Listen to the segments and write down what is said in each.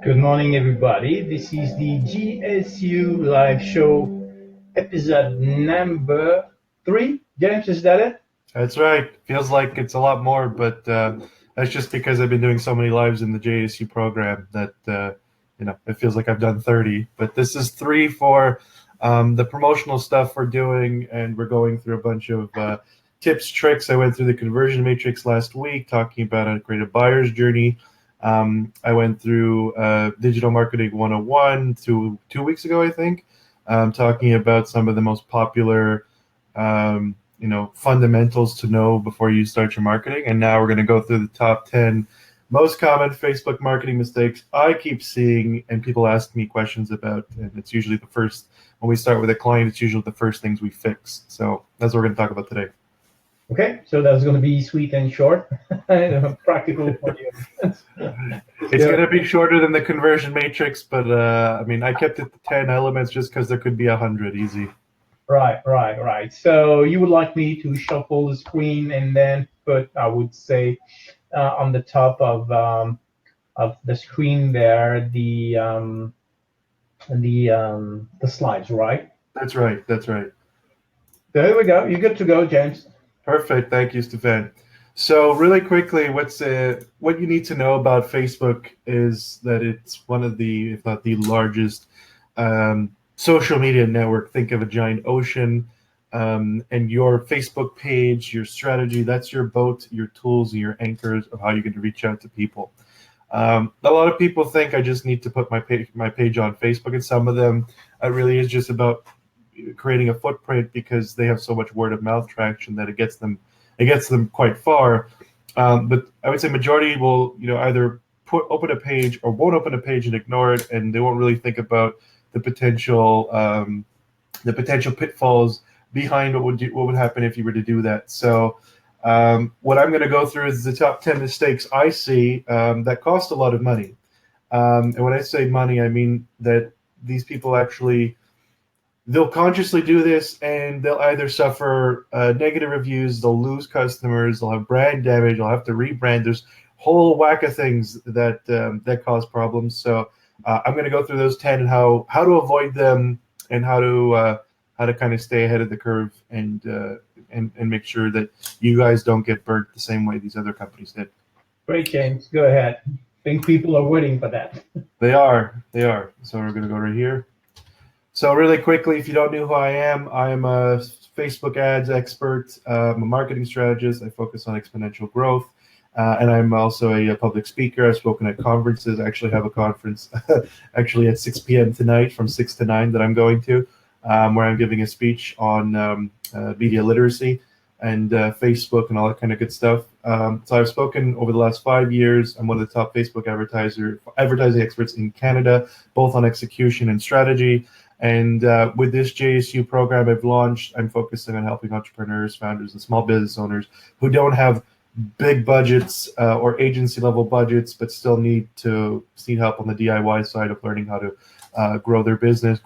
Good morning, everybody. This is the GSU live show, episode number 3. James, is that it? That's right. Feels like it's a lot more, but that's just because I've been doing so many lives in the JSU program that it feels like I've done 30. But this is 3 for the promotional stuff we're doing, and we're going through a bunch of tips, tricks. I went through the conversion matrix last week, talking about how to create a buyer's journey. I went through Digital Marketing 101 two weeks ago, I think, talking about some of the most popular fundamentals to know before you start your marketing. And now we're going to go through the top 10 most common Facebook marketing mistakes I keep seeing and people ask me questions about. And it's usually the first, when we start with a client, it's usually the first things we fix. So that's what we're going to talk about today. Okay, so that's going to be sweet and short, practical for you. It's going to be shorter than the conversion matrix, but I kept it to 10 elements just because there could be 100 easy. Right. So you would like me to shuffle the screen and then put, I would say, on the top of the screen there, the slides, right? That's right. That's right. There we go. You're good to go, James. Perfect. Thank you, Stefan. So really quickly, what you need to know about Facebook is that it's one of the, if not the largest social media network. Think of a giant ocean, and your Facebook page, your strategy, that's your boat, your tools, and your anchors of how you're going to reach out to people. A lot of people think I just need to put my page on Facebook, and some of them, it really is just about creating a footprint because they have so much word of mouth traction that it gets them quite far. But I would say majority will either open a page or won't open a page and ignore it, and they won't really think about the potential pitfalls behind what would happen if you were to do that. So what I'm going to go through is the top 10 mistakes I see that cost a lot of money. And when I say money, I mean that these people actually, they'll consciously do this, and they'll either suffer negative reviews, they'll lose customers, they'll have brand damage, they'll have to rebrand. There's a whole whack of things that cause problems. So I'm going to go through those 10 and how to avoid them, and how to kind of stay ahead of the curve, and make sure that you guys don't get burnt the same way these other companies did. Great, James. Go ahead. I think people are waiting for that. They are. So we're going to go right here. So really quickly, if you don't know who I am a Facebook ads expert. I'm a marketing strategist. I focus on exponential growth. And I'm also a public speaker. I've spoken at conferences. I actually have a conference actually at 6 p.m. tonight from 6 to 9 that I'm going to, where I'm giving a speech on media literacy and Facebook and all that kind of good stuff. So I've spoken over the last 5 years. I'm one of the top Facebook advertising experts in Canada, both on execution and strategy. And with this JSU program I've launched, I'm focusing on helping entrepreneurs, founders, and small business owners who don't have big budgets or agency level budgets, but still need help on the DIY side of learning how to grow their business,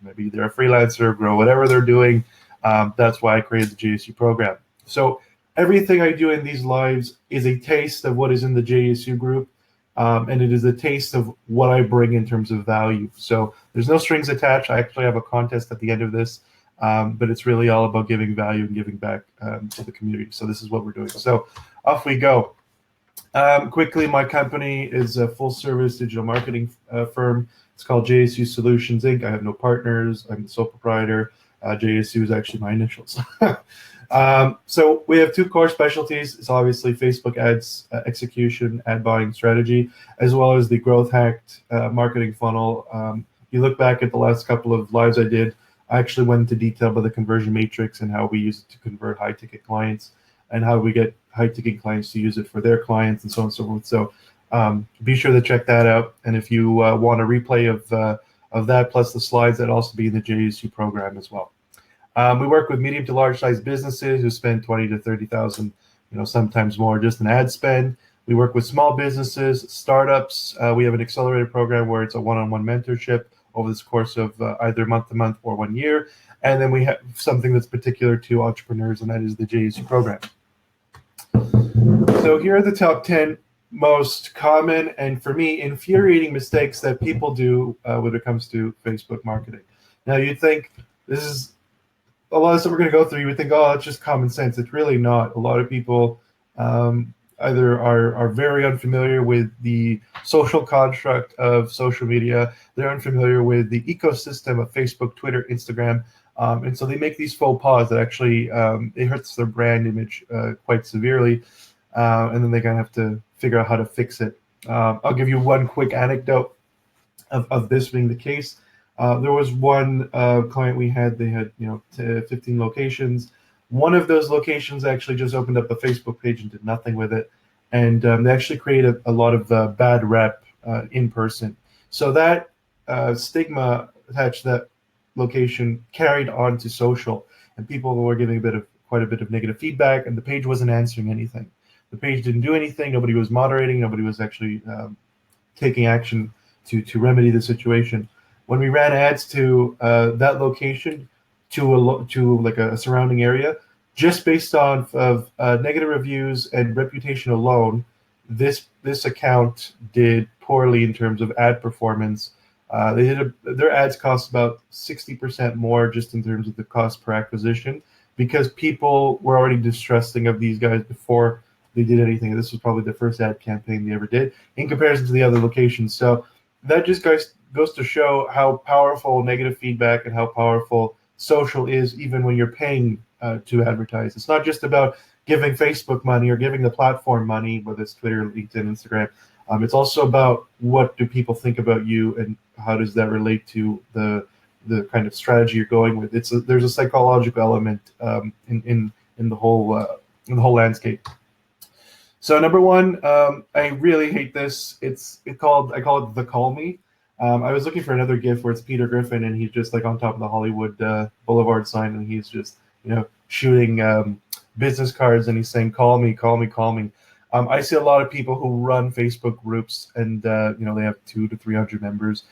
maybe they're a freelancer, grow whatever they're doing. That's why I created the JSU program. So everything I do in these lives is a taste of what is in the JSU group. And it is a taste of what I bring in terms of value. So there's no strings attached. I actually have a contest at the end of this, but it's really all about giving value and giving back to the community. So this is what we're doing. So off we go. Quickly, my company is a full-service digital marketing firm. It's called JSU Solutions, Inc. I have no partners. I'm the sole proprietor. JSU is actually my initials. So we have two core specialties. It's obviously Facebook ads execution, ad buying strategy, as well as the growth hacked marketing funnel. You look back at the last couple of lives I did, I actually went into detail about the conversion matrix and how we use it to convert high ticket clients, and how we get high ticket clients to use it for their clients, and so on and so forth. So be sure to check that out. And if you want a replay of that plus the slides, that'll also be in the JSU program as well. We work with medium to large size businesses who spend 20 to 30,000, sometimes more just in ad spend. We work with small businesses, startups. We have an accelerated program where it's a one-on-one mentorship over this course of either month to month or 1 year. And then we have something that's particular to entrepreneurs, and that is the JSU program. So here are the top 10 most common and, for me, infuriating mistakes that people do when it comes to Facebook marketing. Now, you'd think this is a lot of stuff we're going to go through. You would think, oh, it's just common sense. It's really not. A lot of people either are very unfamiliar with the social construct of social media. They're unfamiliar with the ecosystem of Facebook, Twitter, Instagram. And so they make these faux pas that actually it hurts their brand image quite severely. And then they kind of have to figure out how to fix it. I'll give you one quick anecdote of this being the case. There was one client we had. They had 15 locations. One of those locations actually just opened up a Facebook page and did nothing with it, and they actually created a lot of bad rep in person. So that stigma attached to that location carried on to social, and people were giving quite a bit of negative feedback, and the page wasn't answering anything. The page didn't do anything. Nobody was moderating. Nobody was actually taking action to remedy the situation. When we ran ads to that location, to like a surrounding area, just based on of negative reviews and reputation alone, this account did poorly in terms of ad performance. Their ads cost about 60% more just in terms of the cost per acquisition, because people were already distrusting of these guys before they did anything. This was probably the first ad campaign they ever did in comparison to the other locations. So that just goes to show how powerful negative feedback and how powerful social is, even when you're paying to advertise. It's not just about giving Facebook money or giving the platform money, whether it's Twitter, LinkedIn, Instagram. It's also about what do people think about you and how does that relate to the kind of strategy you're going with. There's a psychological element in the whole landscape. So number one, I really hate this. I call it the call me. I was looking for another GIF where it's Peter Griffin and he's just like on top of the Hollywood Boulevard sign, and he's just shooting business cards, and he's saying call me, call me, call me. I see a lot of people who run Facebook groups, and they have 200 to 300 members,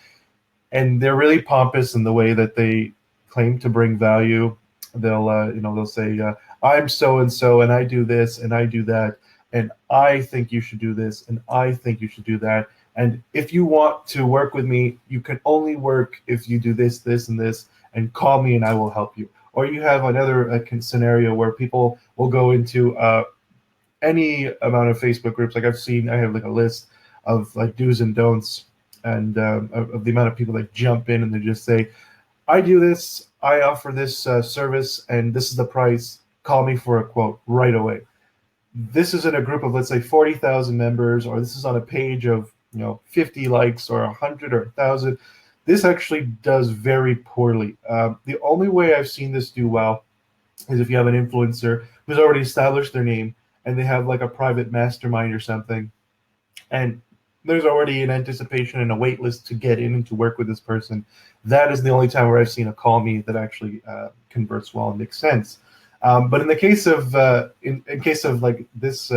and they're really pompous in the way that they claim to bring value. They'll say I'm so and so, and I do this and I do that, and I think you should do this, and I think you should do that. And if you want to work with me, you can only work if you do this, this, and this, and call me and I will help you. Or you have another scenario where people will go into any amount of Facebook groups. Like I have like a list of like do's and don'ts, and of the amount of people that jump in and they just say, I do this, I offer this service, and this is the price. Call me for a quote right away. This is in a group of, let's say, 40,000 members, or this is on a page of 50 likes or 100 or 1,000. This actually does very poorly. The only way I've seen this do well is if you have an influencer who's already established their name and they have like a private mastermind or something, and there's already an anticipation and a wait list to get in and to work with this person. That is the only time where I've seen a call me that actually converts well and makes sense. But in the case of in case of like this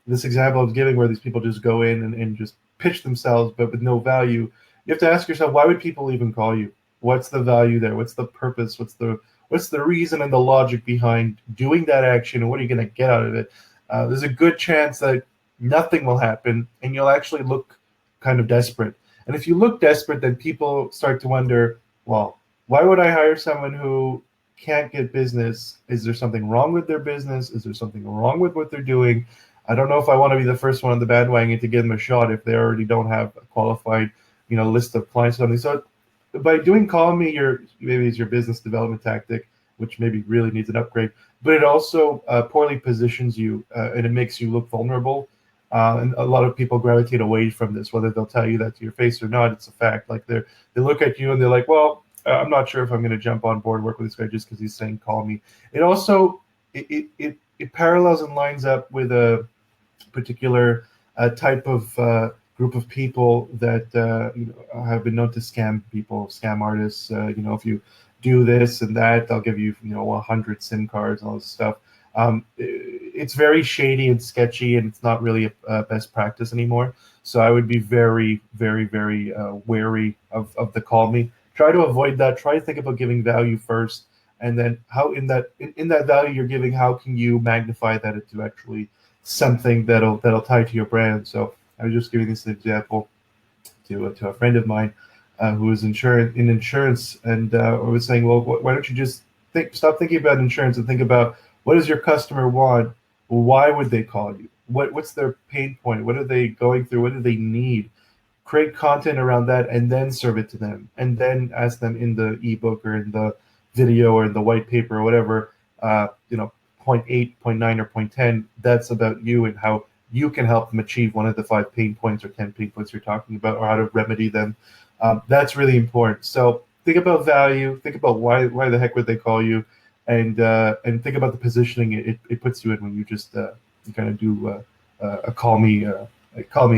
example I was giving, where these people just go in and just pitch themselves but with no value, you have to ask yourself, why would people even call you? What's the value there? What's the purpose? What's the reason and the logic behind doing that action, and what are you going to get out of it? There's a good chance that nothing will happen, and you'll actually look kind of desperate. And if you look desperate, then people start to wonder, well, why would I hire someone who can't get business? Is there something wrong with their business? Is there something wrong with what they're doing? I don't know if I want to be the first one on the bandwagon to give them a shot if they already don't have a qualified, list of clients or something. So by doing call me, maybe it's your business development tactic, which maybe really needs an upgrade, but it also poorly positions you and it makes you look vulnerable. And a lot of people gravitate away from this, whether they'll tell you that to your face or not. It's a fact. Like they look at you and they're like, well, I'm not sure if I'm going to jump on board, work with this guy just because he's saying call me. It also it parallels and lines up with a particular type of group of people that have been known to scam people, scam artists. If you do this and that, they'll give you 100 SIM cards and all this stuff. It's very shady and sketchy, and it's not really a best practice anymore. So I would be very, very, very wary of the call me. Try to avoid that. Try to think about giving value first, and then how in that value you're giving, how can you magnify that into actually something that'll tie to your brand. So I was just giving this example to a friend of mine who was in insurance, and I was saying, well, why don't you just stop thinking about insurance and think about what does your customer want? Why would they call you? What's their pain point? What are they going through? What do they need? Create content around that, and then serve it to them, and then ask them in the ebook or in the video or in the white paper or whatever. Point 8, point 9, or point 10. That's about you and how you can help them achieve one of the 5 pain points or 10 pain points you're talking about, or how to remedy them. That's really important. So think about value. Think about why the heck would they call you, and think about the positioning it puts you in when you just kind of do a call me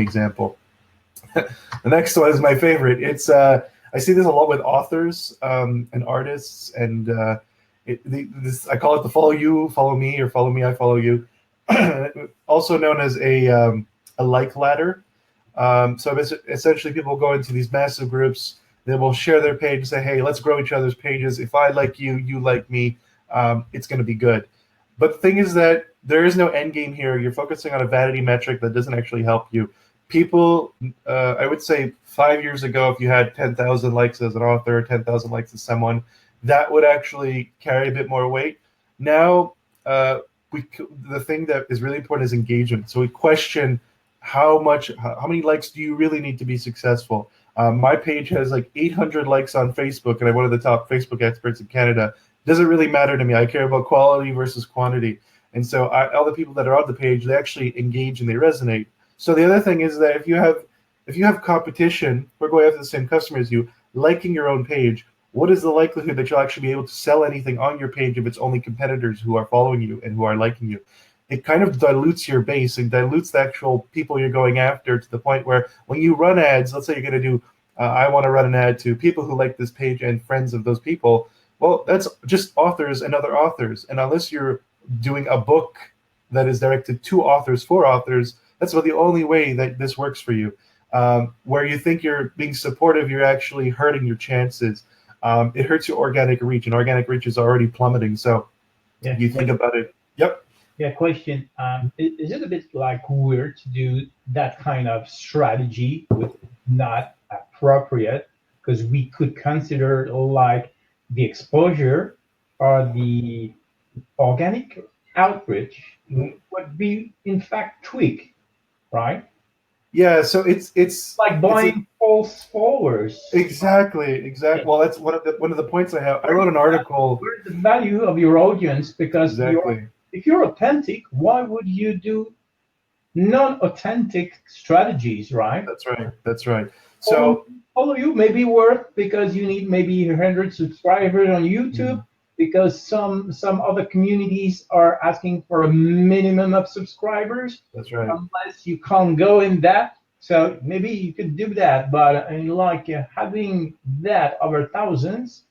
example. The next one is my favorite. It's I see this a lot with authors and artists, and I call it the follow you, follow me, or follow me, I follow you. Also known as a like ladder. So essentially, people go into these massive groups. They will share their page and say, "Hey, let's grow each other's pages. If I like you, you like me. It's going to be good." But the thing is that there is no end game here. You're focusing on a vanity metric that doesn't actually help you. People, I would say 5 years ago, if you had 10,000 likes as an author, 10,000 likes as someone, that would actually carry a bit more weight. Now, the thing that is really important is engagement. So we question how many likes do you really need to be successful? My page has like 800 likes on Facebook, and I'm one of the top Facebook experts in Canada. Doesn't really matter to me. I care about quality versus quantity. And so all the people that are on the page, they actually engage and they resonate. So the other thing is that if you have competition, we're going after the same customer as you, liking your own page, what is the likelihood that you'll actually be able to sell anything on your page if it's only competitors who are following you and who are liking you? It kind of dilutes your base and dilutes the actual people you're going after, to the point where when you run ads, let's say you're going to do, I want to run an ad to people who like this page and friends of those people. Well, that's just authors and other authors. And unless you're doing a book that is directed to authors for authors, that's about the only way that this works for you. Where you think you're being supportive, you're actually hurting your chances. It hurts your organic reach, and organic reach is already plummeting. So Yeah. you think about it. Yep. Yeah, question. Is it a bit like weird to do that kind of strategy with not appropriate? Because we could consider like the exposure or the organic outreach would be in fact tweak, right? Yeah. So it's Like buying false followers. exactly. Yeah. Well, that's one of the points I have. I wrote an article. Where's the value of your audience? Because Exactly. if you're authentic, why would you do non-authentic strategies, right? That's right. That's right. Follow, So follow you may be worth because you need maybe 100 subscribers on YouTube, because some other communities are asking for a minimum of subscribers that's right. unless you can't go in that. So maybe you could do that, but like having that over thousands,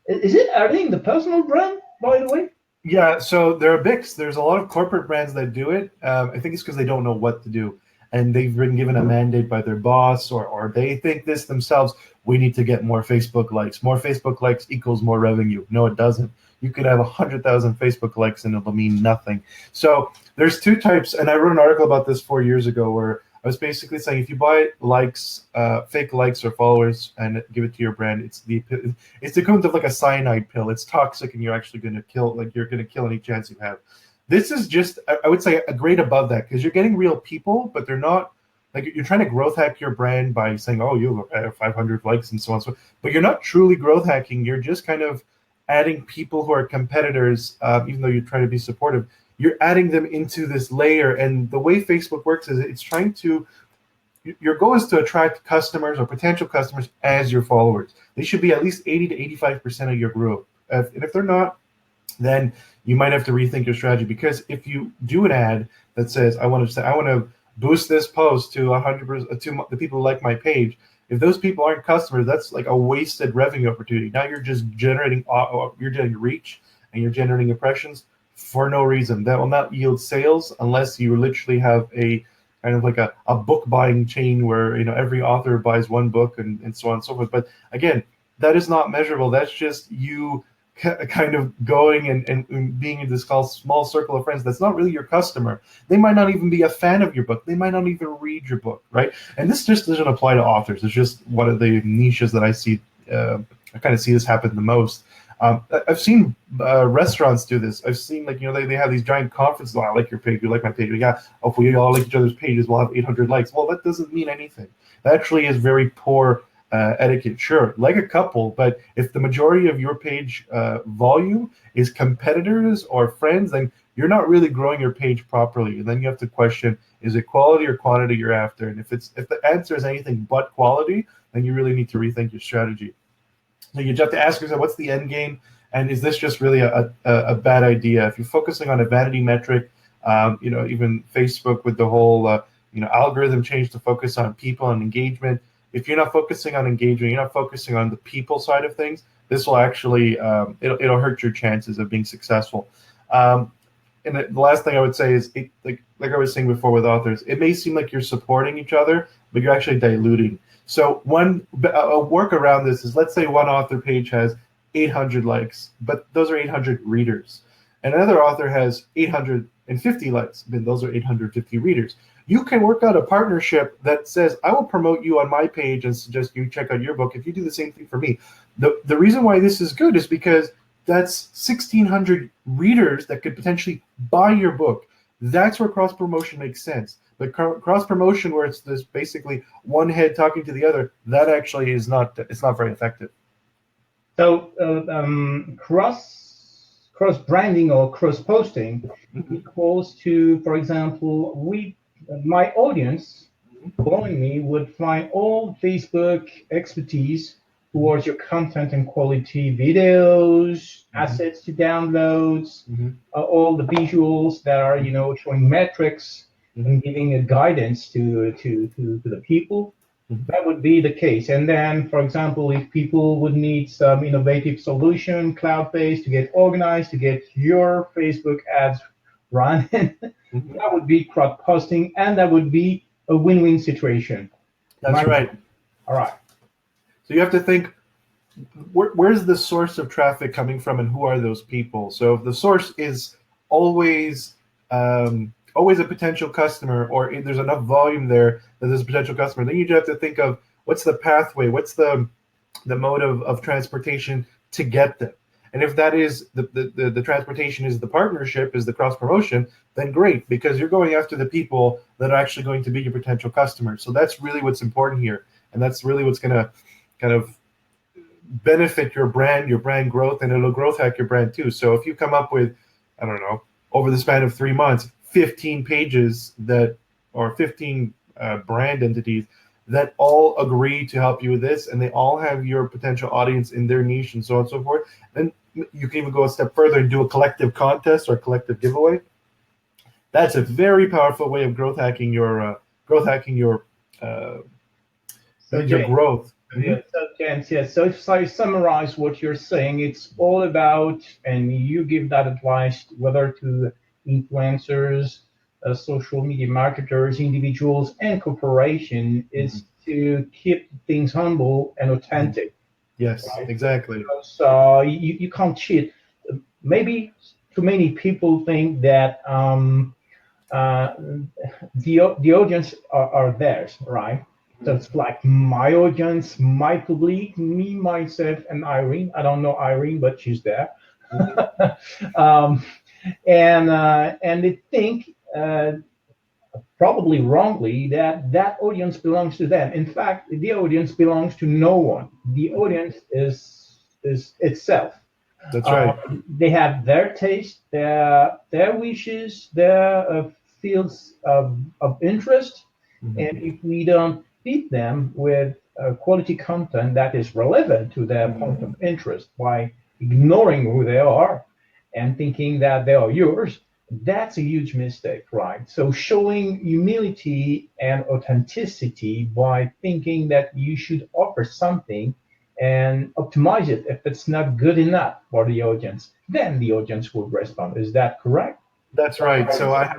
is it adding the personal brand, by the way? Yeah, so there are mix. There's a lot of corporate brands that do it. I think it's because they don't know what to do, and they've been given a mandate by their boss, or they think this themselves. We need to get more Facebook likes. More Facebook likes equals more revenue. No, it doesn't. You could have 100,000 Facebook likes, and it'll mean nothing. So there's two types, and I wrote an article about this 4 years ago, where I was basically saying if you buy likes, fake likes or followers, and give it to your brand, it's the equivalent of like a cyanide pill. It's toxic, and you're actually going to kill, like you're going to kill any chance you have. This is just, I would say, a grade above that, because you're getting real people, but they're not like you're trying to growth hack your brand by saying, oh, you have 500 likes and so on. So, but you're not truly growth hacking. You're just kind of adding people who are competitors, even though you're trying to be supportive. You're adding them into this layer, and the way Facebook works is it's trying to. Your goal is to attract customers or potential customers as your followers. They should be at least 80 to 85% of your group. And if they're not, then you might have to rethink your strategy. Because if you do an ad that says, I want to boost this post to 100% to the people who like my page. If those people aren't customers, that's like a wasted revenue opportunity. Now you're just generating reach, and you're generating impressions for no reason. That will not yield sales unless you literally have a kind of like a book buying chain where every author buys one book and so on and so forth. But again, that is not measurable. That's just you kind of going and being in this small circle of friends that's not really your customer. They might not even be a fan of your book. They might not even read your book, right? And this just doesn't apply to authors. It's just one of the niches that I see. I kind of see this happen the most. I've seen restaurants do this. I've seen, like, they have these giant conferences. Oh, I like your page. You like my page. Yeah. Oh, if we all like each other's pages, we'll have 800 likes. Well, that doesn't mean anything. That actually is very poor etiquette. Sure, like a couple, but if the majority of your page volume is competitors or friends, then you're not really growing your page properly. And then you have to question, is it quality or quantity you're after? And if the answer is anything but quality, then you really need to rethink your strategy. So you just have to ask yourself, what's the end game? And is this just really a bad idea? If you're focusing on a vanity metric, even Facebook with the whole algorithm change to focus on people and engagement. If you're not focusing on engagement, you're not focusing on the people side of things, this will actually it'll hurt your chances of being successful. And the last thing I would say is, like I was saying before with authors, it may seem like you're supporting each other, but you're actually diluting. So a work around this is, let's say one author page has 800 likes, but those are 800 readers. And another author has 850 likes, and those are 850 readers. You can work out a partnership that says, I will promote you on my page and suggest you check out your book if you do the same thing for me. The reason why this is good is because that's 1,600 readers that could potentially buy your book. That's where cross-promotion makes sense. But cross-promotion where it's this basically one head talking to the other, that actually is not very effective. So cross branding or cross posting equals to, for example, my audience following me would find all Facebook expertise towards your content and quality videos, assets to downloads, all the visuals that are showing metrics and giving a guidance to the people. That would be the case. And then, for example, if people would need some innovative solution, cloud-based, to get organized, to get your Facebook ads run, that would be crowd posting, and that would be a win-win situation. That's right. All right. So you have to think, where's the source of traffic coming from, and who are those people? So if the source is always a potential customer, or there's enough volume there that there's a potential customer, then you just have to think of, what's the pathway, what's the mode of transportation to get them. And if that is the transportation is the partnership, is the cross promotion, then great, because you're going after the people that are actually going to be your potential customers. So that's really what's important here, and that's really what's going to kind of benefit your brand growth, and it'll growth hack your brand too. So if you come up with, I don't know, over the span of 3 months, 15 pages or 15 brand entities that all agree to help you with this, and they all have your potential audience in their niche and so on and so forth, then you can even go a step further and do a collective contest or a collective giveaway. That's a very powerful way of growth hacking your growth. Yeah, so James, yes. So if I summarize what you're saying, it's all about, and you give that advice, whether to influencers, social media marketers, individuals, and corporation, is to keep things humble and authentic. Yes, right? Exactly. Because you can't cheat. Maybe too many people think that the audience are theirs, right? So it's like my audience, my public, me, myself, and Irene. I don't know Irene, but she's there. And they think, probably wrongly, that audience belongs to them. In fact, the audience belongs to no one. The audience is itself. That's right. They have their taste, their wishes, their fields of interest, and if we don't feed them with quality content that is relevant to their point of interest by ignoring who they are and thinking that they are yours, that's a huge mistake, right? So showing humility and authenticity by thinking that you should offer something and optimize it. If it's not good enough for the audience, then the audience will respond. Is that correct? That's right. So I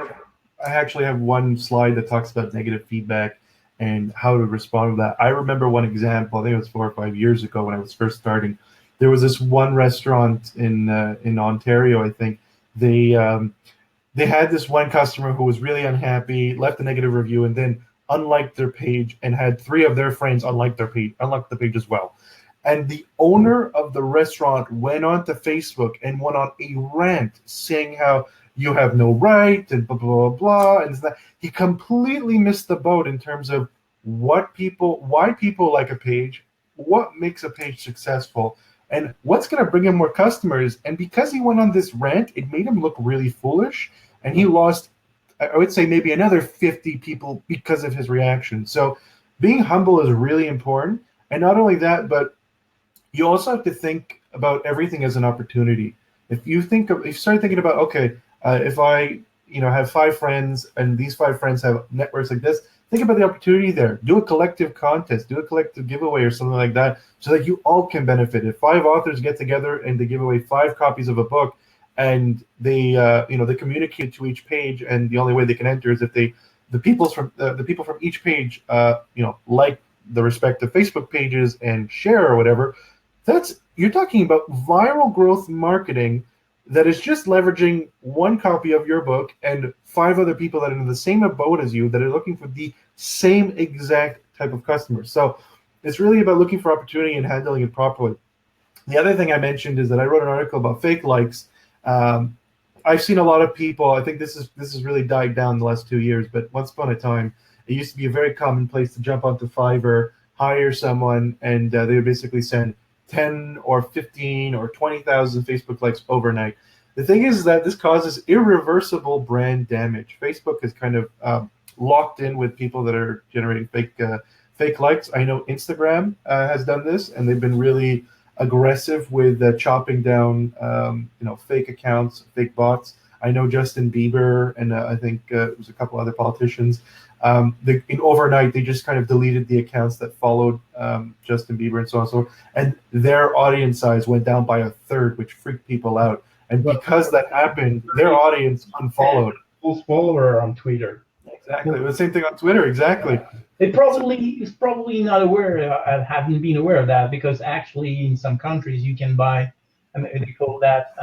actually have one slide that talks about negative feedback and how to respond to that. I remember one example, I think it was 4 or 5 years ago when I was first starting. There was this one restaurant in Ontario, I think. They they had this one customer who was really unhappy, left a negative review, and then unliked their page, and had three of their friends unlike the page as well. And the owner of the restaurant went on to Facebook and went on a rant saying how you have no right and blah blah blah blah, and that he completely missed the boat in terms of why people like a page, what makes a page successful, and what's going to bring him more customers. And because he went on this rant, it made him look really foolish, and he lost, I would say, maybe another 50 people because of his reaction. So being humble is really important. And not only that, but you also have to think about everything as an opportunity. If you start thinking about, okay, if I have five friends and these five friends have networks like this, think about the opportunity there. Do a collective contest, do a collective giveaway or something like that, so that you all can benefit. If five authors get together and they give away 5 copies of a book, and they communicate to each page, and the only way they can enter is if the people from each page like the respective Facebook pages and share or whatever. You're talking about viral growth marketing that is just leveraging 1 copy of your book and 5 other people that are in the same boat as you that are looking for the same exact type of customers. So it's really about looking for opportunity and handling it properly. The other thing I mentioned is that I wrote an article about fake likes. Um, I've seen a lot of people. I think this has really died down the last 2 years. But once upon a time, it used to be a very common place to jump onto Fiverr, hire someone, and they would basically send 10 or 15 or 20,000 Facebook likes overnight. The thing is that this causes irreversible brand damage. Facebook is kind of locked in with people that are generating fake likes. I know Instagram has done this, and they've been really aggressive with chopping down fake accounts, fake bots. I know Justin Bieber, and I think it was a couple other politicians. In overnight, they just kind of deleted the accounts that followed Justin Bieber and so on and so forth, and their audience size went down by a third, which freaked people out. And because that happened, their audience unfollowed. Full follower on Twitter. Exactly. The same thing on Twitter. Exactly. It probably is probably not aware. I haven't been aware of that, because actually in some countries you can buy, they call that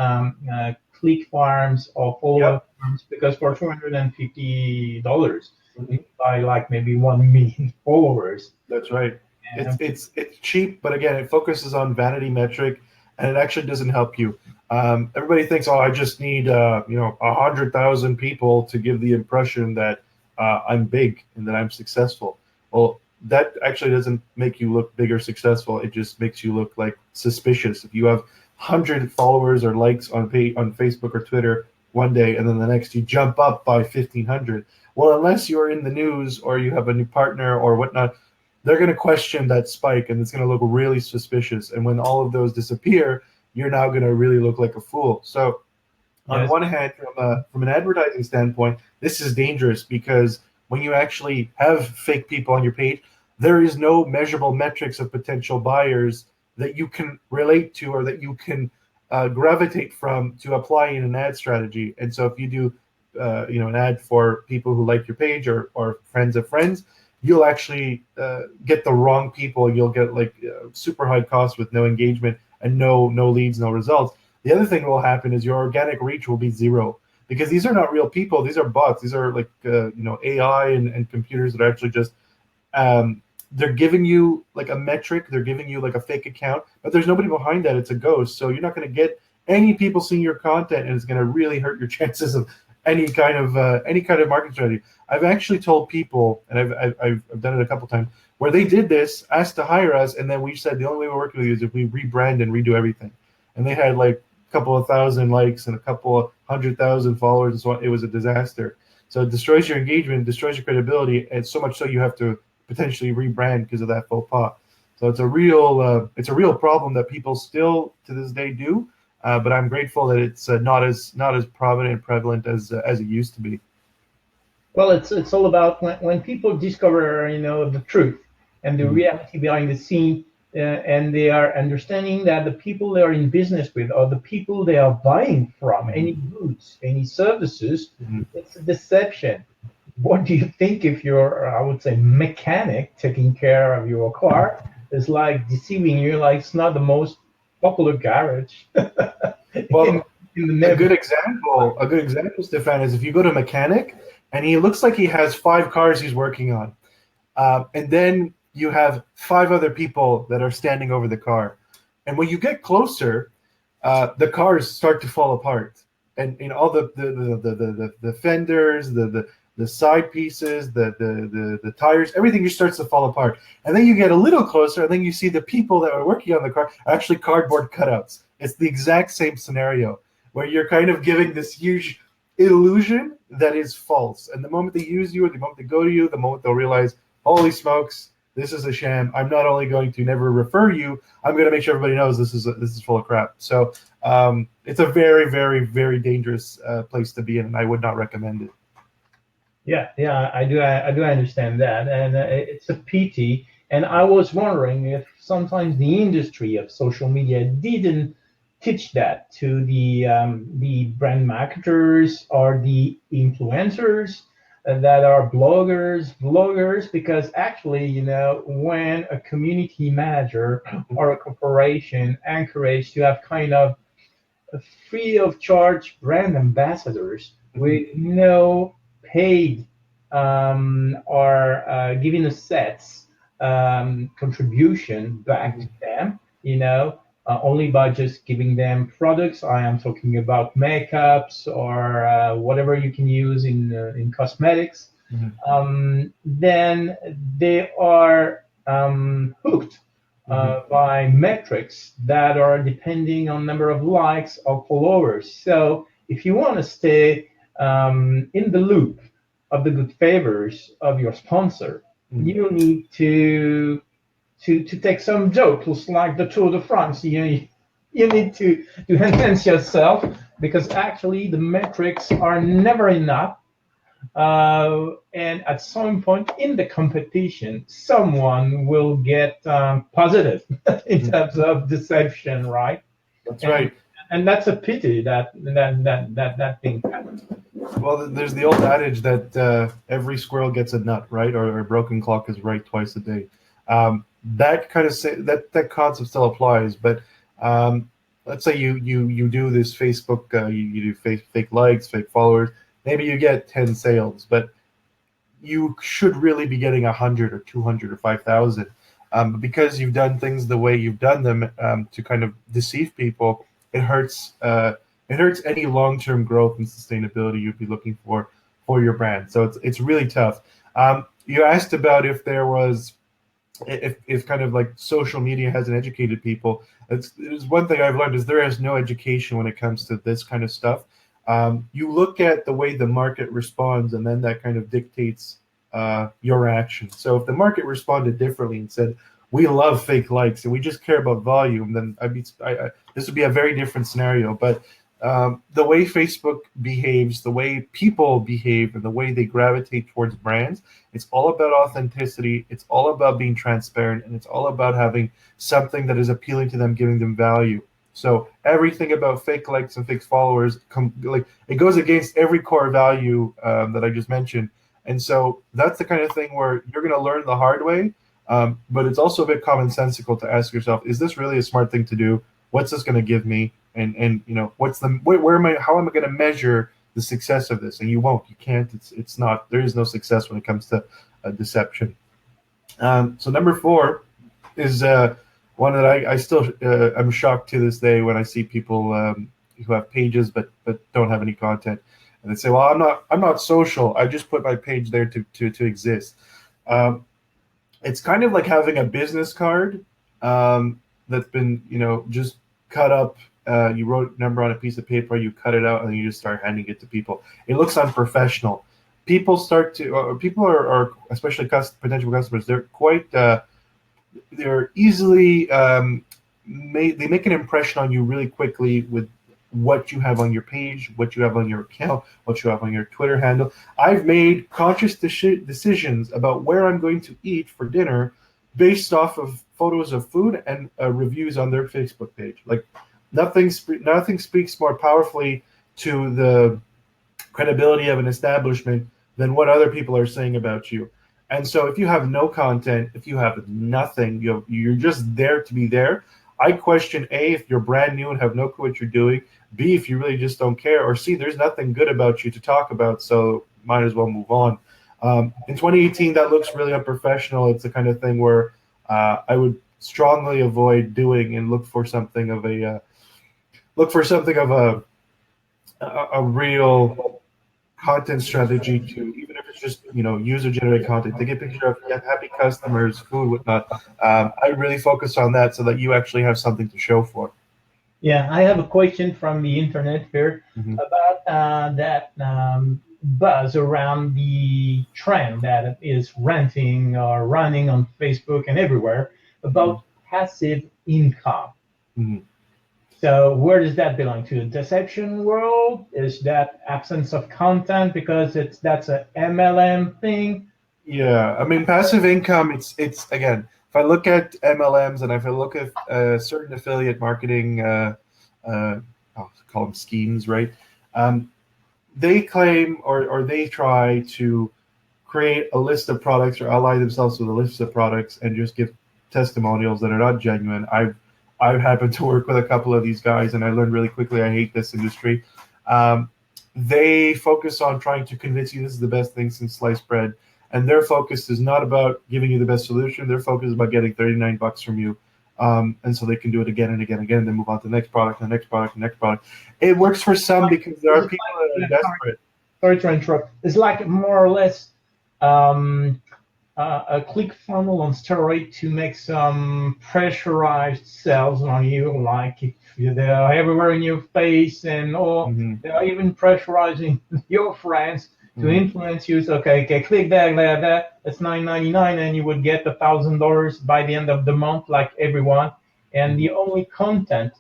click farms or follower farms, because for $250 you can buy like maybe 1 million followers. That's right. It's cheap, but again, it focuses on vanity metric, and it actually doesn't help you. Everybody thinks, oh, I just need 100,000 people to give the impression that I'm big and that I'm successful. Well, that actually doesn't make you look big or successful. It just makes you look like suspicious. If you have 100 followers or likes on Facebook or Twitter one day, and then the next you jump up by 1,500, well, unless you're in the news or you have a new partner or whatnot, they're going to question that spike, and it's going to look really suspicious. And when all of those disappear, you're now going to really look like a fool. So on one hand, from an advertising standpoint, this is dangerous, because when you actually have fake people on your page, there is no measurable metrics of potential buyers that you can relate to or that you can gravitate from to apply in an ad strategy. And so if you do an ad for people who like your page or friends of friends, you'll actually get the wrong people. You'll get like super high costs with no engagement and no leads, no results. The other thing that will happen is your organic reach will be zero, because these are not real people. These are bots. These are like AI and computers that are actually just they're giving you like a metric. They're giving you like a fake account, but there's nobody behind that. It's a ghost. So you're not going to get any people seeing your content, and it's going to really hurt your chances of any kind of marketing strategy. I've actually told people, and I've done it a couple times, where they did this, asked to hire us, and then we said the only way we're working with you is if we rebrand and redo everything. And they had like a couple of thousand likes and a couple of 100,000 followers and so on. It was a disaster. So it destroys your engagement, destroys your credibility, and so much so you have to potentially rebrand because of that faux pas. So it's a real problem that people still to this day do. But I'm grateful that it's not as prominent and prevalent as it used to be. Well, it's all about when people discover the truth and the reality behind the scene, and they are understanding that the people they are in business with are the people they are buying from, any goods, any services. It's a deception. What do you think if your, I would say, mechanic taking care of your car is like deceiving you? Like it's not the most popular garage in Well, in the neighborhood. a good example, Stefan, is if you go to a mechanic and he looks like he has 5 cars he's working on, and then you have 5 other people that are standing over the car, and when you get closer, the cars start to fall apart, and all the fenders, the side pieces, the tires, everything just starts to fall apart. And then you get a little closer, and then you see the people that are working on the car are actually cardboard cutouts. It's the exact same scenario where you're kind of giving this huge illusion that is false. And the moment they use you, or the moment they go to you, the moment they'll realize, holy smokes, this is a sham. I'm not only going to never refer you, I'm going to make sure everybody knows this is full of crap. So it's a very, very, very dangerous place to be in, and I would not recommend it. Yeah, yeah, I do understand that, and it's a pity. And I was wondering if sometimes the industry of social media didn't teach that to the brand marketers or the influencers that are vloggers, because actually, when a community manager or a corporation encouraged to have kind of free of charge brand ambassadors Mhm. with no paid or giving a sets contribution back to Mhm. them, only by just giving them products. I am talking about makeups or whatever you can use in cosmetics. Mhm. Then they are hooked Mhm. by metrics that are depending on number of likes or followers. So if you want to stay in the loop of the good favors of your sponsor, Mhm. you need to take some jokes like the Tour de France. You need to enhance yourself, because actually the metrics are never enough, and at some point in the competition, someone will get positive in Mhm. terms of deception, right? That's And right. and that's a pity that thing happens. Well, there's the old adage that every squirrel gets a nut, right? Or a broken clock is right twice a day. That kind of that concept still applies, but um, let's say you do this Facebook, you do fake likes, fake followers. Maybe you get 10 sales, but you should really be getting 100 or 200 or 5,000, because you've done things the way you've done them, to kind of deceive people. It hurts. It hurts any long-term growth and sustainability you'd be looking for your brand. So it's really tough. You asked about if there was, if kind of like social media hasn't educated people. It's one thing I've learned is there is no education when it comes to this kind of stuff. You look at the way the market responds, and then that kind of dictates your action. So if the market responded differently and said, "We love fake likes and we just care about volume," then this would be a very different scenario. But the way Facebook behaves, the way people behave, and the way they gravitate towards brands, it's all about authenticity. It's all about being transparent, and it's all about having something that is appealing to them, giving them value. So everything about fake likes and fake followers, like it goes against every core value that I just mentioned. And so that's the kind of thing where you're going to learn the hard way. But it's also a bit commonsensical to ask yourself: is this really a smart thing to do? What's this going to give me? And what's the where am I? How am I going to measure the success of this? And you won't. You can't. It's not. There is no success when it comes to deception. So number 4 is one that I still I'm shocked to this day when I see people who have pages but don't have any content, and they say, "Well, I'm not social. I just put my page there to exist." Um, it's kind of like having a business card that's been just cut up. You wrote a number on a piece of paper, you cut it out, and then you just start handing it to people. It looks unprofessional. People start to, or people are especially potential customers. They're easily they make an impression on you really quickly with what you have on your page, what you have on your account, what you have on your Twitter handle. I've made conscious decisions about where I'm going to eat for dinner based off of photos of food and reviews on their Facebook page. Like nothing speaks more powerfully to the credibility of an establishment than what other people are saying about you. And so if you have no content, if you have nothing, you're just there to be there. I question A, if you're brand new and have no clue what you're doing, B, if you really just don't care, or C, there's nothing good about you to talk about, so might as well move on. In 2018, that looks really unprofessional. It's the kind of thing where I would strongly avoid doing and look for something of a real content strategy to, even if it's just user generated content, to get picture of happy customers, food, whatnot. I really focus on that so that you actually have something to show for. Yeah, I have a question from the internet here Mm-hmm. about that buzz around the trend that is renting or running on Facebook and everywhere about passive income. Mm-hmm. So where does that belong to? Deception world? Is that absence of content because that's a MLM thing? Yeah, I mean, passive income. It's again, if I look at MLMs and if I look at certain affiliate marketing, I'll call them schemes, right? Um, they claim or they try to create a list of products or ally themselves with a list of products and just give testimonials that are not genuine. I've happened to work with a couple of these guys, and I learned really quickly I hate this industry. Um, they focus on trying to convince you this is the best thing since sliced bread, and their focus is not about giving you the best solution. Their focus is about getting $39 from you, and so they can do it again and again and again, and then move on to the next product, the next product, the next product. It works for some because there are people that are desperate. Sorry to interrupt. It's like more or less um, a click funnel on steroid to make some pressurized sales on you, like if they're everywhere in your face, and or Mm-hmm. they are even pressurizing your friends to Mm-hmm. influence you. So, okay, click that. It's $9.99, and you would get $1,000 by the end of the month, like everyone. And the only content.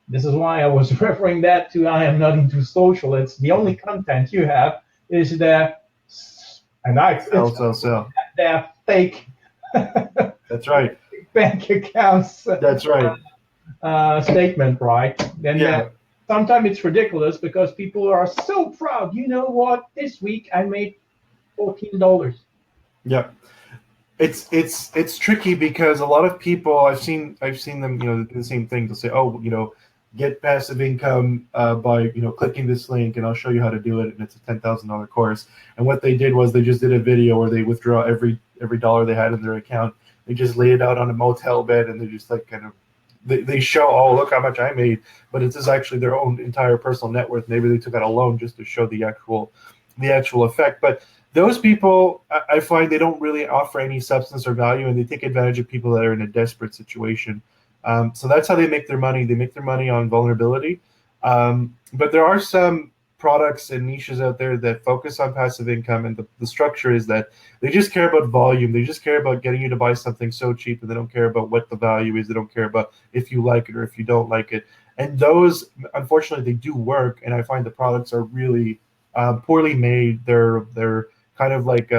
This is why I was referring that to I am not into social. It's the only content you have is that, and Sell. they're fake That's right. bank accounts That's right. statement, right? Then Yeah. sometimes it's ridiculous because people are so proud. You know what? This week I made $14. Yeah. It's tricky because a lot of people I've seen them do the same thing. They'll say, oh, get passive income by clicking this link, and I'll show you how to do it, and it's a $10,000 course. And what they did was they just did a video where they withdraw every dollar they had in their account. They just lay it out on a motel bed, and they just like kind of they show, oh, look how much I made, but it is actually their own entire personal net worth. Maybe they took out a loan just to show the actual effect. But those people, I find they don't really offer any substance or value, and they take advantage of people that are in a desperate situation. So that's how they make their money. They make their money on vulnerability. But there are some products and niches out there that focus on passive income, and the structure is that they just care about volume. They just care about getting you to buy something so cheap, and they don't care about what the value is. They don't care about if you like it or if you don't like it. And those, unfortunately, they do work, and I find the products are really poorly made. They're kind of like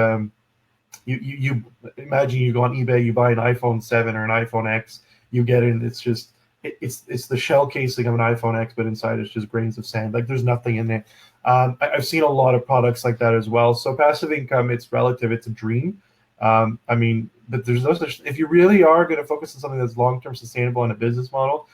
you imagine you go on eBay, you buy an iPhone 7 or an iPhone X, you get it, and it's just it's the shell casing of an iPhone X, but inside it's just grains of sand. Like there's nothing in it. I've seen a lot of products like that as well. So passive income, it's relative. It's a dream. I mean, but there's no such. If you really are going to focus on something that's long-term sustainable in a business model,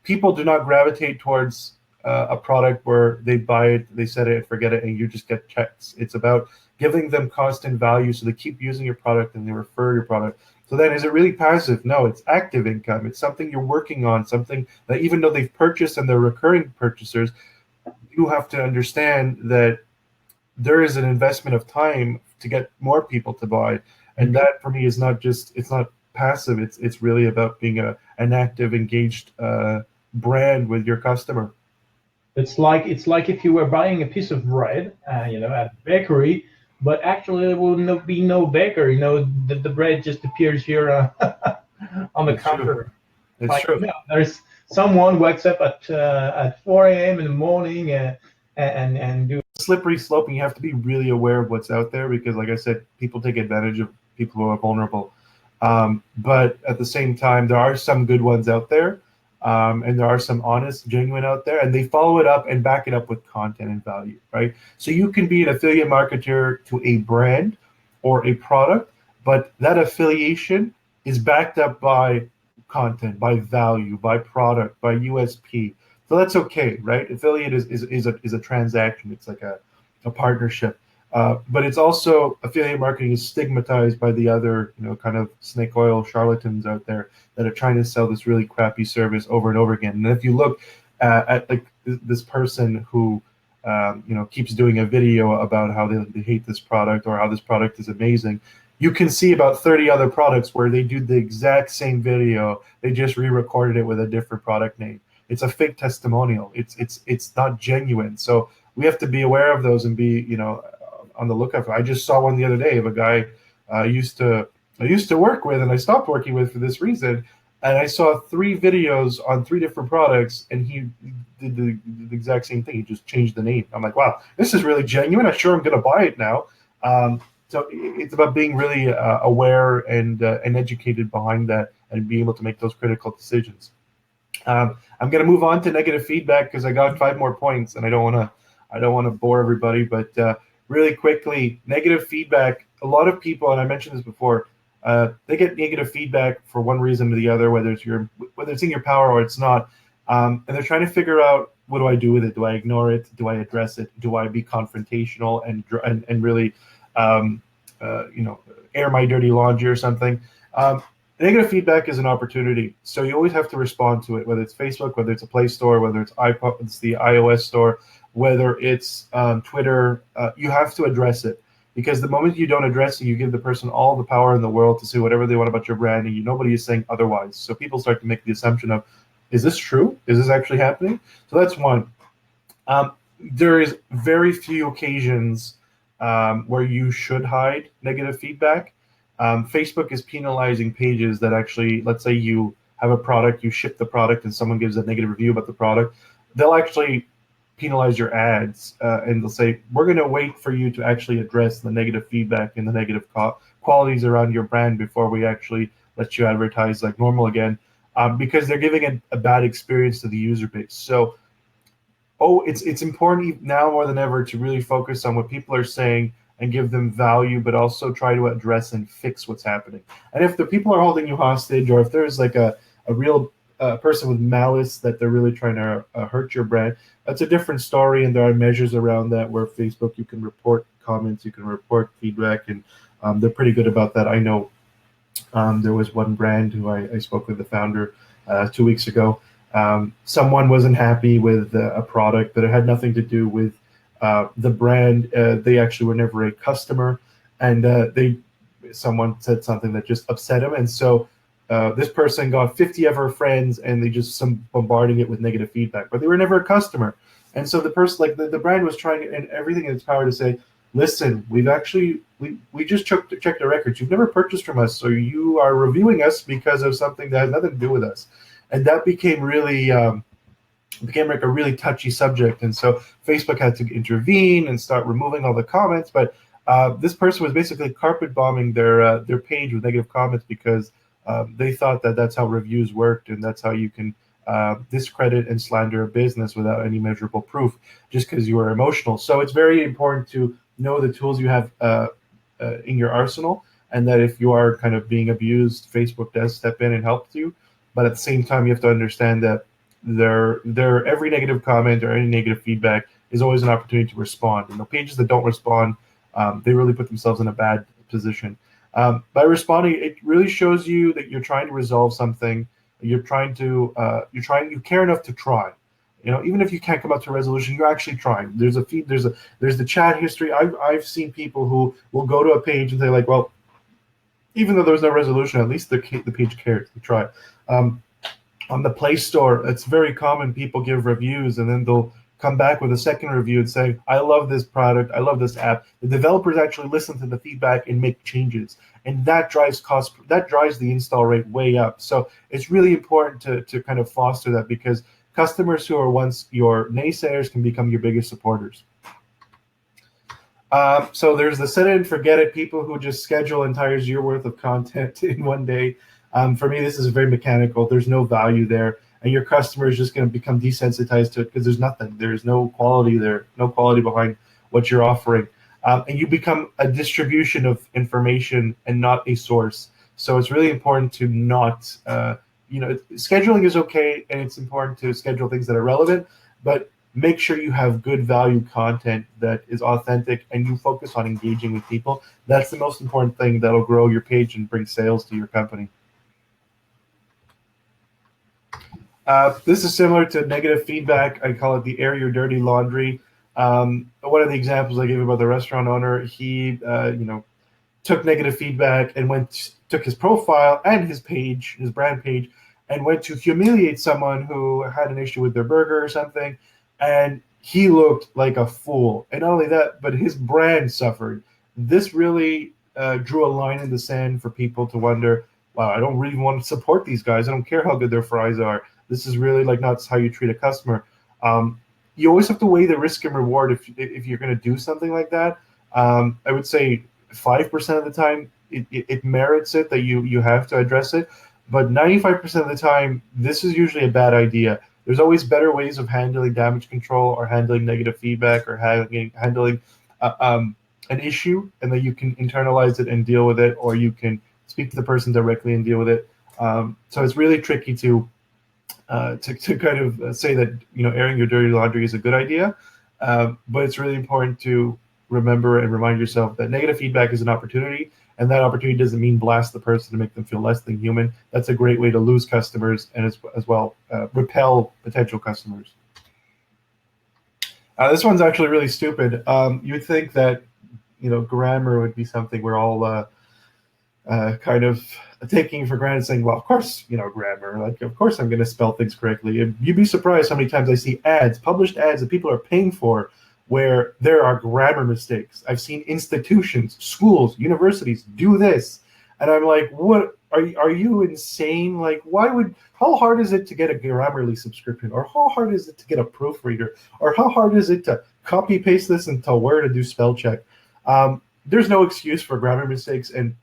people do not gravitate towards a product where they buy it, they set it and forget it, and you just get checks. It's about giving them constant value so they keep using your product and they refer your product. So then is it really passive? No, it's active income. It's something you're working on, something that even though they've purchased and they're recurring purchasers, you have to understand that there is an investment of time to get more people to buy. And that for me is not just, it's not passive. It's really about being an active, engaged brand with your customer. It's like if you were buying a piece of bread, at a bakery, but actually there will be no baker. The bread just appears here on the It's true. counter. It's Like true. there's someone wakes up at 4 a.m. in the morning and do. Slippery slope, and you have to be really aware of what's out there because, like I said, people take advantage of people who are vulnerable. But at the same time, there are some good ones out there, and there are some honest, genuine out there, and they follow it up and back it up with content and value, right? So you can be an affiliate marketer to a brand or a product, but that affiliation is backed up by content, by value, by product, by USP. So that's okay, right? Affiliate is a transaction. It's like a partnership. But it's also, affiliate marketing is stigmatized by the other, kind of snake oil charlatans out there that are trying to sell this really crappy service over and over again. And if you look at like this person who, keeps doing a video about how they hate this product or how this product is amazing, you can see about 30 other products where they do the exact same video. They just re-recorded it with a different product name. It's a fake testimonial. It's not genuine. So we have to be aware of those and be, on the lookout. I just saw one the other day of a guy I used to work with, and I stopped working with for this reason. And I saw 3 videos on 3 different products, and he did the exact same thing. He just changed the name. I'm like, wow, this is really genuine. I'm sure I'm going to buy it now. So it's about being really aware and educated behind that, and being able to make those critical decisions. I'm going to move on to negative feedback because I got 5 more points, and I don't want to bore everybody. But really quickly, negative feedback. A lot of people, and I mentioned this before, they get negative feedback for one reason or the other, whether it's in your power or it's not, and they're trying to figure out, what do I do with it? Do I ignore it? Do I address it? Do I be confrontational and really, air my dirty laundry or something? Negative feedback is an opportunity, so you always have to respond to it, whether it's Facebook, whether it's a Play Store, whether it's it's the iOS store, whether it's Twitter. You have to address it, because the moment you don't address it, you give the person all the power in the world to say whatever they want about your brand, and nobody is saying otherwise. So people start to make the assumption of, is this true? Is this actually happening? So that's one. There is very few occasions where you should hide negative feedback. Facebook is penalizing pages that actually, let's say you have a product, you ship the product, and someone gives a negative review about the product. They'll actually penalize your ads, and they'll say, we're going to wait for you to actually address the negative feedback and the negative qualities around your brand before we actually let you advertise like normal again, because they're giving a bad experience to the user base. So it's important now more than ever to really focus on what people are saying and give them value, but also try to address and fix what's happening. And if the people are holding you hostage, or if there's like a real person with malice that they're really trying to hurt your brand, that's a different story. And there are measures around that where Facebook, you can report comments, you can report feedback, and they're pretty good about that. I know there was one brand who I spoke with the founder 2 weeks ago. Someone wasn't happy with a product, but it had nothing to do with the brand. They actually were never a customer, and someone said something that just upset him, and so this person got 50 of her friends, and they just bombarding it with negative feedback, but they were never a customer. And so the person, like the brand, was trying and everything in its power to say, listen, we just checked the records. You've never purchased from us, so you are reviewing us because of something that has nothing to do with us. And that became really became like a really touchy subject, and so Facebook had to intervene and start removing all the comments. But this person was basically carpet bombing their page with negative comments because they thought that that's how reviews worked, and that's how you can discredit and slander a business without any measurable proof, just because you were emotional. So it's very important to know the tools you have in your arsenal, and that if you are kind of being abused, Facebook does step in and help you. But at the same time, you have to understand that every negative comment or any negative feedback is always an opportunity to respond. And the pages that don't respond, they really put themselves in a bad position. By responding, it really shows you that you're trying to resolve something. You care enough to try. Even if you can't come up to a resolution, you're actually trying. There's the chat history. I've seen people who will go to a page and say like, well, even though there was no resolution, at least the page cares. They try. On the Play Store, it's very common. People give reviews, and then they'll come back with a second review and say, I love this product, I love this app. The developers actually listen to the feedback and make changes, and that drives the install rate way up. So it's really important to kind of foster that, because customers who are once your naysayers can become your biggest supporters. So there's the set it and forget it, people who just schedule entire year worth of content in one day. For me, this is very mechanical. There's no value there, and your customer is just going to become desensitized to it because there's nothing. There's no quality there, no quality behind what you're offering, and you become a distribution of information and not a source. So it's really important to not scheduling is okay, and it's important to schedule things that are relevant, but make sure you have good value content that is authentic and you focus on engaging with people. That's the most important thing that'll grow your page and bring sales to your company. This is similar to negative feedback. I call it the air your dirty laundry. One of the examples I gave about the restaurant owner, he took negative feedback and took his profile and his page, his brand page, and went to humiliate someone who had an issue with their burger or something, and he looked like a fool. And not only that, but his brand suffered. This really drew a line in the sand for people to wonder, wow, I don't really want to support these guys. I don't care how good their fries are. This is really not how you treat a customer. You always have to weigh the risk and reward if you're going to do something like that. I would say 5% of the time it merits it that you have to address it, but 95% of the time this is usually a bad idea. There's always better ways of handling damage control or handling negative feedback or handling an issue, and then you can internalize it and deal with it, or you can speak to the person directly and deal with it. So it's really tricky to kind of say that airing your dirty laundry is a good idea, but it's really important to remember and remind yourself that negative feedback is an opportunity, and that opportunity doesn't mean blast the person to make them feel less than human. That's a great way to lose customers and as well repel potential customers. This one's actually really stupid. You'd think that grammar would be something we're all kind of taking for granted, saying, well, of course, grammar, like, of course I'm going to spell things correctly. And you'd be surprised how many times I see published ads that people are paying for where there are grammar mistakes. I've seen institutions, schools, universities do this. And I'm like, what, are you insane? Like, how hard is it to get a Grammarly subscription? Or how hard is it to get a proofreader? Or how hard is it to copy paste this and tell where to do spell check? There's no excuse for grammar mistakes, and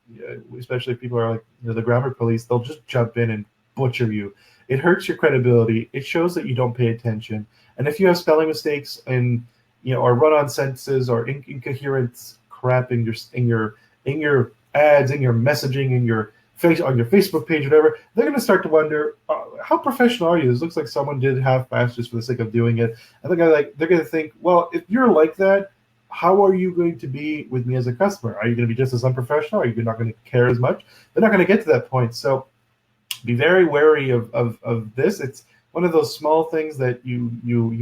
especially if people are like the grammar police, they'll just jump in and butcher you. It hurts your credibility. It shows that you don't pay attention. And if you have spelling mistakes and or run-on sentences or incoherent crap in your ads, in your messaging, on your Facebook page, whatever, they're going to start to wonder, how professional are you? This looks like someone did half-assed just for the sake of doing it. And they're going to think, well, if you're like that, how are you going to be with me as a customer? Are you going to be just as unprofessional? Are you not going to care as much? They're not going to get to that point. So be very wary of this. It's one of those small things that you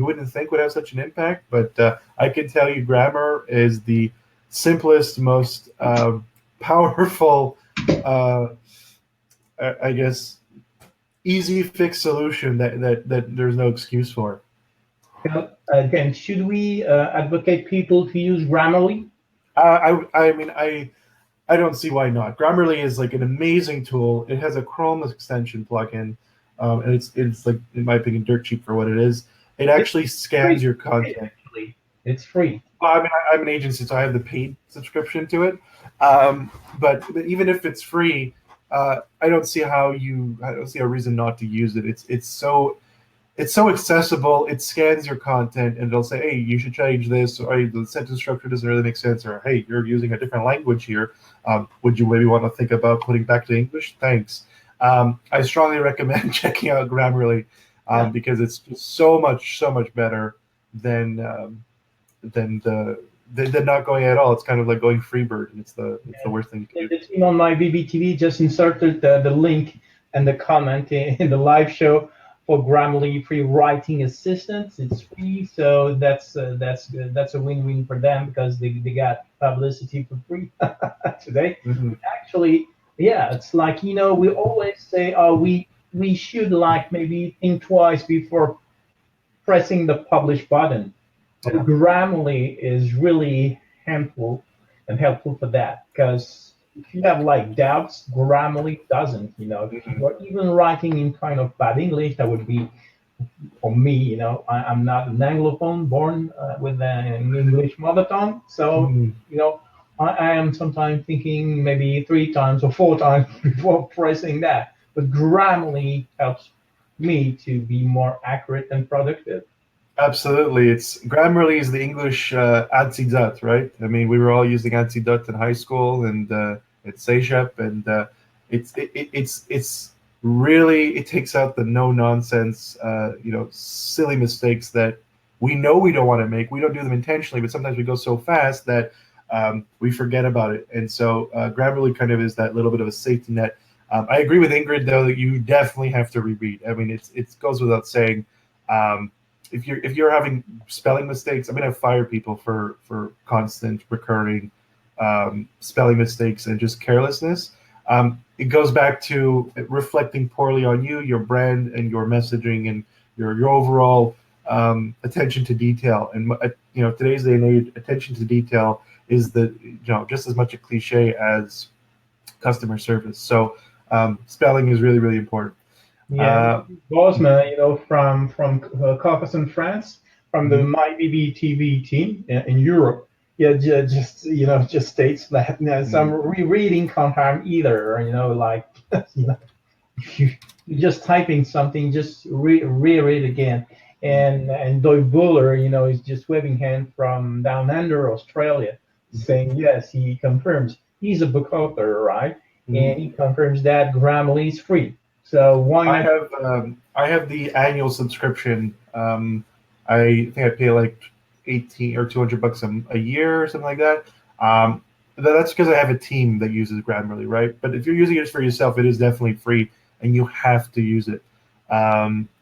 wouldn't think would have such an impact, but I can tell you grammar is the simplest, most powerful, I guess, easy fix solution that there's no excuse for. Again, should we advocate people to use Grammarly? I mean, I don't see why not. Grammarly is like an amazing tool. It has a Chrome extension plugin, and it's like, in my opinion, dirt cheap for what it is. It actually scans your content. Actually, it's free. I mean, I'm an agency, so I have the paid subscription to it. But even if it's free, I don't see a reason not to use it. It's so accessible. It scans your content and it'll say, hey, you should change this, or hey, the sentence structure doesn't really make sense, or hey, you're using a different language here. Would you maybe want to think about putting back to English? Thanks. I strongly recommend checking out Grammarly because it's just so much better than not going at all. It's kind of like going Freebird, and it's the worst thing you can do. The team on MybeBeeTV just inserted the link and the comment in the live show for Grammarly free writing assistance. It's free, so that's good. That's a win-win for them because they got publicity for free today. Mm-hmm. Actually, yeah, it's like we always say, we should maybe think twice before pressing the publish button. Yeah. Grammarly is really helpful for that, because if you have doubts, Grammarly doesn't. If you are even writing in kind of bad English, that would be for me. I'm not an Anglophone born with an English mother tongue, so I am sometimes thinking maybe 3 times or 4 times before pressing that. But Grammarly helps me to be more accurate and productive. Absolutely. Grammarly is the English Ansiedot, right? I mean, we were all using Ansiedot in high school, and it's CEGEP, and it's really it takes out the no nonsense, silly mistakes that we know we don't want to make. We don't do them intentionally, but sometimes we go so fast that we forget about it. And so Grammarly kind of is that little bit of a safety net. I agree with Ingrid though that you definitely have to reread. I mean, it goes without saying. Um, if you're having spelling mistakes, I'm gonna fire people for constant recurring spelling mistakes and just carelessness. It goes back to reflecting poorly on you, your brand, and your messaging, and your overall attention to detail. And today's day and age, attention to detail is just as much a cliche as customer service. So spelling is really really important. Yeah, Uh, Bosman, from Caucus in France, from the mhm, MybeBeeTV team in Europe. Yeah, just just states that some mhm, rereading can't harm either. Like you know, you, you're just typing something, just reread again. And Doy Buller, is just waving hand from down under Australia, saying yes, he confirms he's a book author, right? mhm. And he confirms that Grammarly is free. So why not? I have the annual subscription. I think I pay like 18 or $200 a year or something like that. Um, that's because I have a team that uses Grammarly, right? But if you're using it for yourself, it is definitely free, and you have to use it.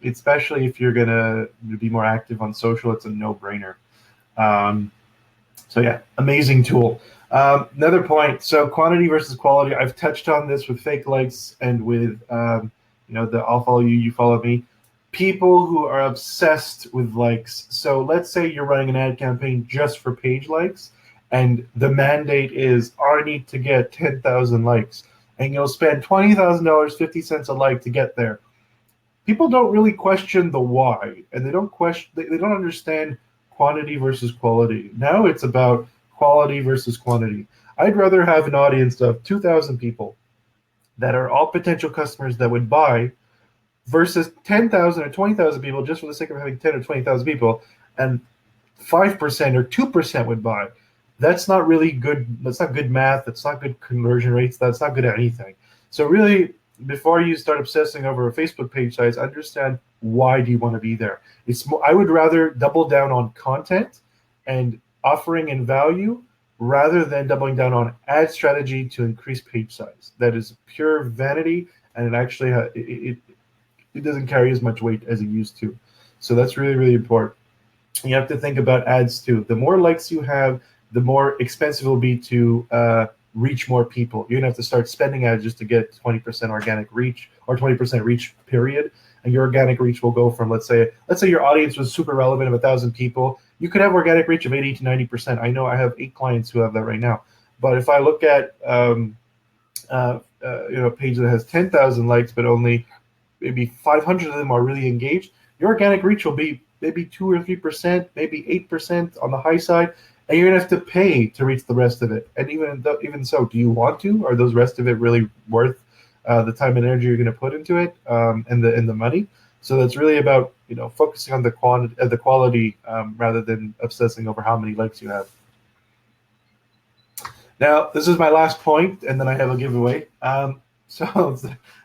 Especially if you're gonna be more active on social, it's a no-brainer. Um, so yeah, amazing tool. Another point. So quantity versus quality. I've touched on this with fake likes and with the I'll follow you, you follow me. People who are obsessed with likes. So let's say you're running an ad campaign just for page likes, and the mandate is I need to get 10,000 likes, and you'll spend $20,000, 50 cents a like to get there. People don't really question the why, and they don't understand quantity versus quality. Now it's about quality versus quantity. I'd rather have an audience of 2,000 people that are all potential customers that would buy versus 10,000 or 20,000 people just for the sake of having 10 or 20,000 people, and 5% or 2% would buy. That's not really good. That's not good math. That's not good conversion rates. That's not good at anything. So really, before you start obsessing over a Facebook page size, understand why do you want to be there. I would rather double down on content and offering and value rather than doubling down on ad strategy to increase page size. That is pure vanity, and it actually it doesn't carry as much weight as it used to. So that's really really important. You have to think about ads too. The more likes you have, the more expensive it will be to reach more people. You're gonna have to start spending ads just to get 20% organic reach or 20% reach period. And your organic reach will go from let's say your audience was super relevant of 1,000 people. You could have organic reach of 80 to 90%. I know I have 8 clients who have that right now. But if I look at a page that has 10,000 likes, but only maybe 500 of them are really engaged, your organic reach will be maybe 2 or 3%, maybe 8% on the high side, and you're gonna have to pay to reach the rest of it. And even so, do you want to? Are those rest of it really worth the time and energy you're gonna put into it, and the money? So that's really about focusing on the quality rather than obsessing over how many likes you have. Now, this is my last point, and then I have a giveaway. So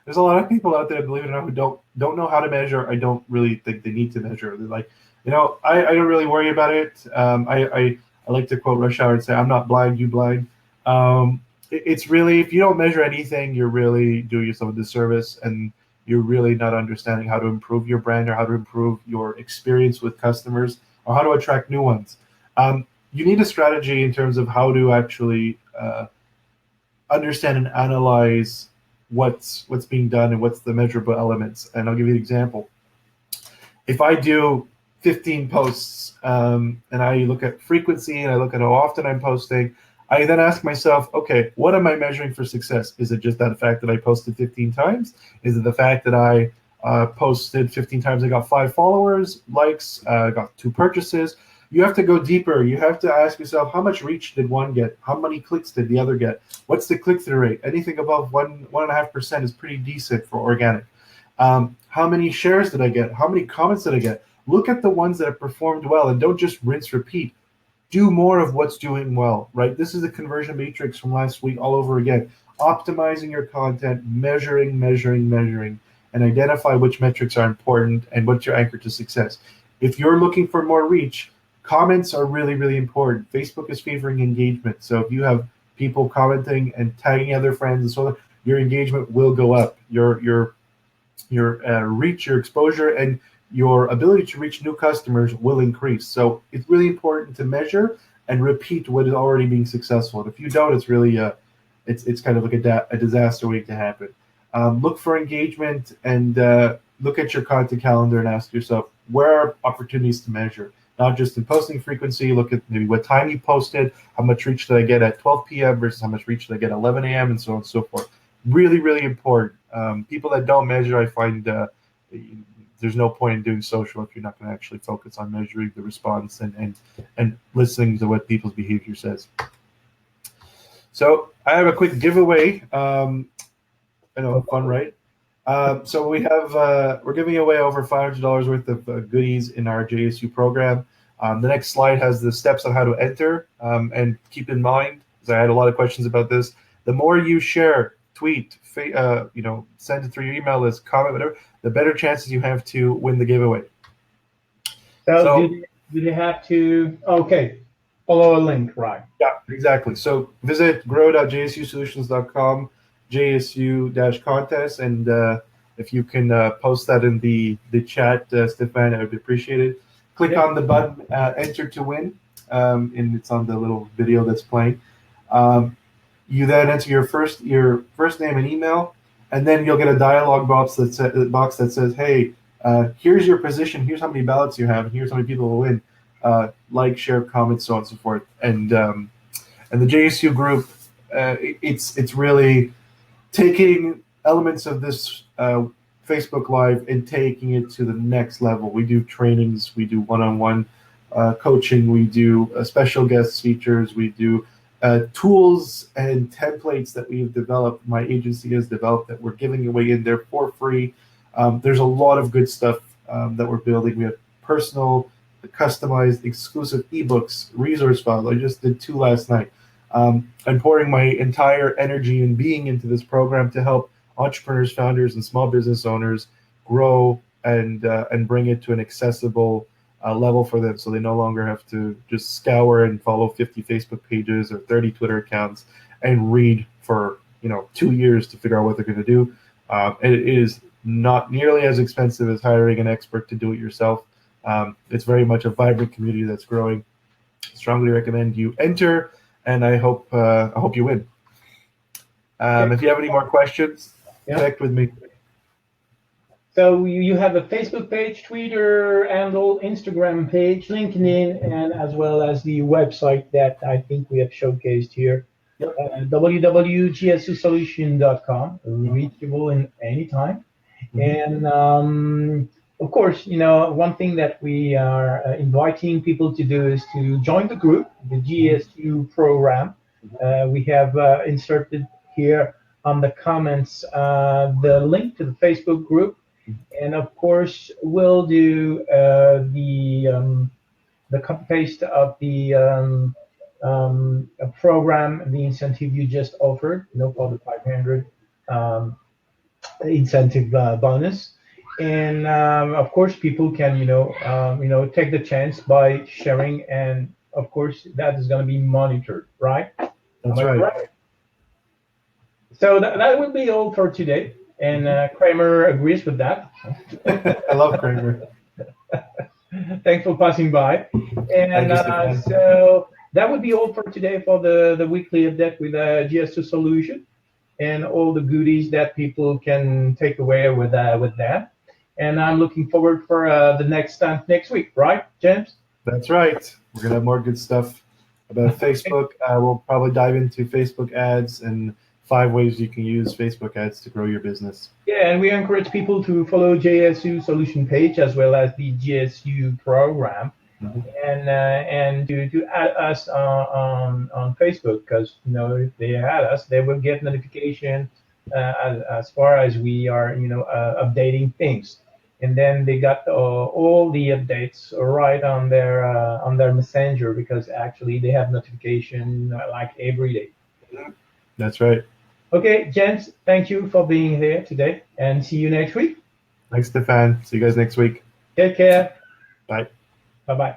there's a lot of people out there, believe it or not, who don't know how to measure. I don't really think they need to measure. They're like, I don't really worry about it. I like to quote Rush Hour and say, "I'm not blind, you blind." It's really, if you don't measure anything, you're really doing yourself a disservice, and you're really not understanding how to improve your brand or how to improve your experience with customers or how to attract new ones. You need a strategy in terms of how to actually understand and analyze what's being done and what's the measurable elements. And I'll give you an example. If I do 15 posts and I look at frequency and I look at how often I'm posting, I then ask myself, okay, what am I measuring for success? Is it just that fact that I posted 15 times? Is it the fact that I posted 15 times, I got 5 followers, likes, got 2 purchases? You have to go deeper. You have to ask yourself, how much reach did one get? How many clicks did the other get? What's the click-through rate? Anything above 1.5% is pretty decent for organic. How many shares did I get? How many comments did I get? Look at the ones that have performed well and don't just rinse repeat. do more of what's doing well, right? This is the conversion matrix from last week all over again. Optimizing your content, measuring, and identify which metrics are important and what's your anchor to success. If you're looking for more reach, comments are really, really important. Facebook is favoring engagement. So if you have people commenting and tagging other friends and so on, your engagement will go up. Your reach, your exposure, and your ability to reach new customers will increase. So it's really important to measure and repeat what is already being successful. And if you don't, it's really it's kind of like a disaster waiting to happen. Look for engagement and look at your content calendar and ask yourself, where are opportunities to measure? Not just in posting frequency, look at maybe what time you posted, how much reach did I get at 12 p.m. versus how much reach did I get at 11 a.m. and so on and so forth. Really, really important. People that don't measure, I find there's no point in doing social if you're not going to actually focus on measuring the response and listening to what people's behavior says. So I have a quick giveaway. I know, fun, right? So we're giving away over $500 worth of goodies in our JSU program. The next slide has the steps on how to enter. And keep in mind, because I had a lot of questions about this, the more you share, tweet, send it through your email list, comment, whatever, the better chances you have to win the giveaway. So do they have to, okay, follow a link, right? Yeah, exactly. So visit grow.jsusolutions.com, JSU-contest, and if you can post that in the chat, Stefan, I would appreciate it. Click on the button, enter to win, and it's on the little video that's playing. You then enter your first name and email, and then you'll get a dialog box that says, "Hey, here's your position. Here's how many ballots you have. And here's how many people will win. Like, share, comment, so on and so forth." And the JSU group, it's really taking elements of this Facebook Live and taking it to the next level. We do trainings, we do one-on-one coaching, we do special guest features, we do tools and templates that we've developed, my agency has developed, that we're giving away in there for free. There's a lot of good stuff that we're building. We have personal, customized, exclusive ebooks, resource files. I just did 2 last night. I'm pouring my entire energy and being into this program to help entrepreneurs, founders, and small business owners grow and bring it to an accessible level for them, so they no longer have to just scour and follow 50 Facebook pages or 30 Twitter accounts and read for 2 years to figure out what they're going to do. It is not nearly as expensive as hiring an expert to do it yourself. It's very much a vibrant community that's growing. Strongly recommend you enter, and I hope you win. If you have any more questions, connect with me. So you have a Facebook page, Twitter handle, Instagram page, LinkedIn, and as well as the website that I think we have showcased here, www.gsusolution.com, reachable in any time. And of course, one thing that we are inviting people to do is to join the group, the GSU program. We have inserted here on the comments the link to the Facebook group. And of course, we'll do the copy paste of the program, the incentive you just offered, for the 500 incentive bonus. And of course, people can take the chance by sharing, and of course, that is going to be monitored, right? That's right. Correct? So that will be all for today. And Kramer agrees with that. I love Kramer. Thanks for passing by. And so that would be all for today for the weekly update with GSU Solution and all the goodies that people can take away with that. And I'm looking forward for the next week, right, James? That's right. We're gonna have more good stuff about Facebook. We'll probably dive into Facebook ads and 5 ways you can use Facebook ads to grow your business. Yeah, and we encourage people to follow JSU Solution page as well as the GSU program, and to add us on Facebook, because if they add us, they will get notification as far as we are updating things. and then they got all the updates right on their messenger, because actually they have notification like every day. That's right. Okay, gents, thank you for being here today, and see you next week. Thanks, Stefan. See you guys next week. Take care. Bye. Bye bye.